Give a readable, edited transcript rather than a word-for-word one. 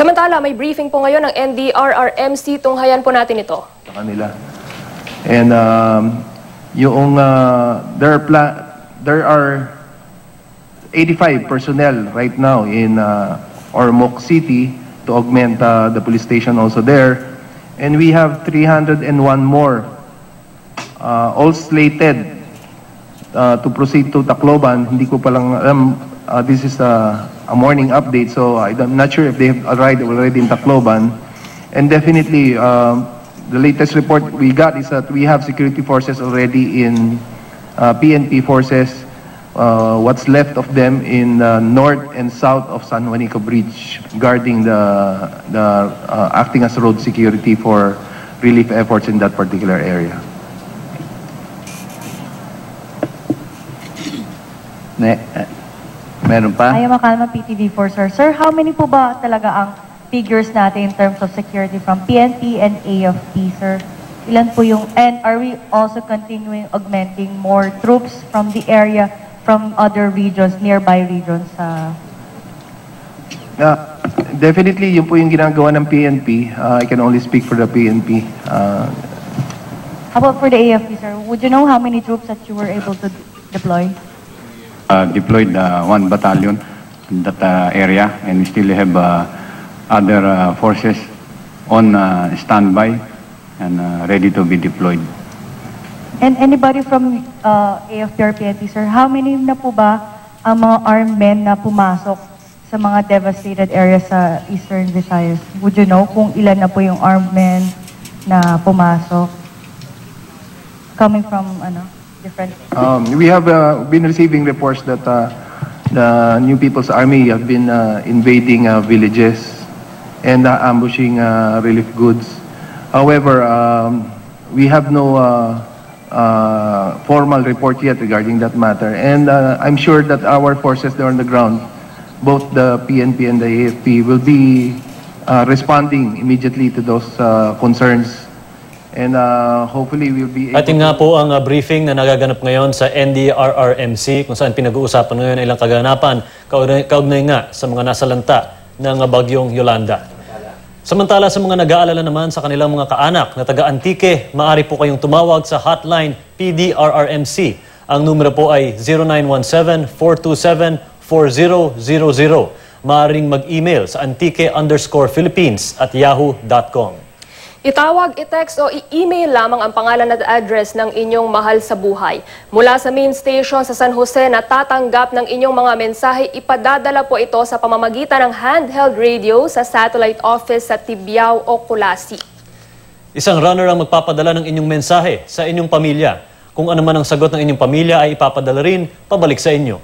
Samantala, may briefing po ngayon ng NDRRMC. Tunghayan po natin ito. Sa kanila. And there are 85 personnel right now in Ormoc City to augment the police station also there. And we have 301 more all slated to proceed to Tacloban. Hindi ko palang alam, this is a morning update, so I'm not sure if they have arrived already in Tacloban. And definitely, the latest report we got is that we have security forces already in PNP forces, what's left of them in north and south of San Juanico Bridge, guarding the acting as road security for relief efforts in that particular area. Meron pa? Ay, Makalma, PTV4, sir. Sir, how many po ba talaga ang figures natin in terms of security from PNP and AFP, sir? Ilan po yung, and are we also continuing augmenting more troops from the area, from other regions, nearby regions? Definitely, yun po yung ginagawa ng PNP. I can only speak for the PNP. How about for the AFP, sir? Would you know how many troops that you were able to deploy? Deployed 1 battalion in that area, and we still have other forces on standby and ready to be deployed. And anybody from AFP or PNP, sir, how many na po ba ang mga armed men na pumasok sa mga devastated areas sa Eastern Visayas? Would you know kung ilan na po yung armed men na pumasok? Coming from, different... We have been receiving reports that the New People's Army have been invading villages and ambushing relief goods. However, we have no formal report yet regarding that matter. And I'm sure that our forces there on the ground, both the PNP and the AFP, will be responding immediately to those concerns. And hopefully we'll be able... Ating nga po ang briefing na nagaganap ngayon sa NDRRMC kung saan pinag-uusapan ngayon ilang kaganapan kaugnay nga sa mga nasalanta ng bagyong Yolanda. Samantala sa mga nag-aalala naman sa kanilang mga kaanak na taga-Antique, maaari po kayong tumawag sa hotline PDRRMC. Ang numero po ay 0917-427-4000. Maaaring mag-email sa antique_philippines@yahoo.com. Itawag, i-text o i-email lamang ang pangalan at address ng inyong mahal sa buhay. Mula sa main station sa San Jose na tatanggap ng inyong mga mensahe, ipadadala po ito sa pamamagitan ng handheld radio sa satellite office sa Tibiao o Kulasi. Isang runner ang magpapadala ng inyong mensahe sa inyong pamilya. Kung ano man ang sagot ng inyong pamilya ay ipapadala rin pabalik sa inyo.